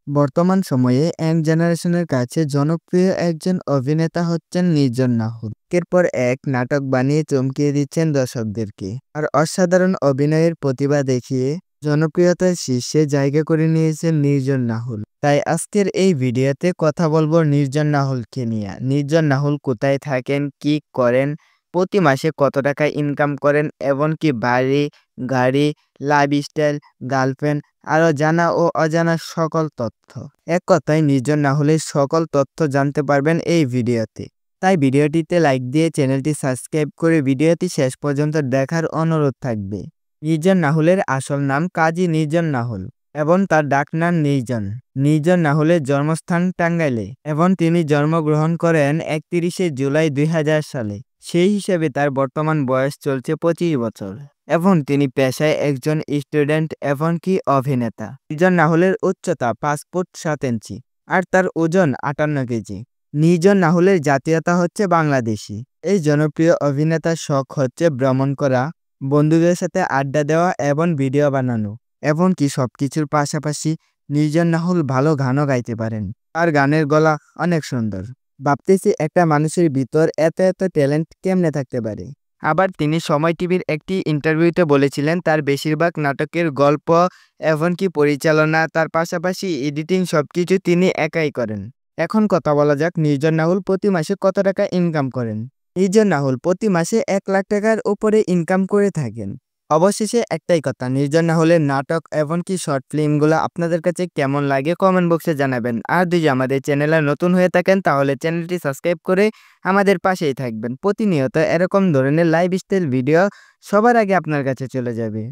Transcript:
বর্তমান সময়ে ইয়াং জেনারেশনের কাছে জনপ্রিয় একজন অভিনেতা হচ্ছেন নির্জন নাহুল। একের পর এক নাটক বানিয়ে চমকিয়ে দিচ্ছেন দর্শকদেরকে। আর অসাধারণ অভিনয়ের প্রতিভা দেখিয়ে জনপ্রিয়তার শীর্ষে জায়গা করে নিয়েছেন নির্জন নাহুল। তাই আজকের এই ভিডিওতে কথা বলবো নির্জন নাহুলকে নিয়ে। নির্জন নাহুল কোথায় থাকেন, কি করেন, প্রতি মাসে কত টাকা ইনকাম করেন, এমনকি বাড়ি, গাড়ি, লাইফস্টাইল, গার্লফ্রেন্ড আরও জানা ও অজানা সকল তথ্য। এক কথায় নির্জন নাহুলের সকল তথ্য জানতে পারবেন এই ভিডিওতে। তাই ভিডিওটিতে লাইক দিয়ে চ্যানেলটি সাবস্ক্রাইব করে ভিডিওটি শেষ পর্যন্ত দেখার অনুরোধ থাকবে। নির্জন নাহুলের আসল নাম কাজী নির্জন নাহুল এবং তার ডাকনাম নির্জন। নির্জন নাহুলের জন্মস্থান টাঙ্গাইলে এবং তিনি জন্মগ্রহণ করেন 31শে জুলাই 2000 সালে। সেই হিসেবে তার বর্তমান বয়স চলছে 25 বছর এবং তিনি পেশায় একজন স্টুডেন্ট এমনকি অভিনেতা। নির্জন নাহুলের উচ্চতা 5 ফুট 7 ইঞ্চি আর তার ওজন 58 কেজি। নির্জন নাহুলের জাতীয়তা হচ্ছে বাংলাদেশি। এই জনপ্রিয় অভিনেতার শখ হচ্ছে ভ্রমণ করা, বন্ধুদের সাথে আড্ডা দেওয়া এবং ভিডিও বানানো। এমনকি সবকিছুর পাশাপাশি নির্জন নাহুল ভালো গানও গাইতে পারেন। তার গানের গলা অনেক সুন্দর। ভাবতেছি একটা মানুষের ভিতর এত ট্যালেন্ট কেমনে থাকতে পারে। আবার তিনি সময় টিভির একটি ইন্টারভিউতে বলেছিলেন তার বেশিরভাগ নাটকের গল্প এমনকি পরিচালনা, তার পাশাপাশি এডিটিং সবকিছু তিনি একাই করেন। এখন কথা বলা যাক নির্জন নাহুল প্রতি মাসে কত টাকা ইনকাম করেন। নির্জন নাহুল প্রতি মাসে 1 লাখ টাকার উপরে ইনকাম করে থাকেন। অবশেষে একটাই কথা, নির্জন নাহুলের নাটক এমনকি শর্ট ফিল্মগুলো আপনাদের কাছে কেমন লাগে কমেন্ট বক্সে জানাবেন। আর যদি আমাদের চ্যানেলে নতুন হয়ে থাকেন তাহলে চ্যানেলটি সাবস্ক্রাইব করে আমাদের পাশেই থাকবেন। প্রতিনিয়ত এরকম ধরনের লাইফস্টাইল ভিডিও সবার আগে আপনার কাছে চলে যাবে।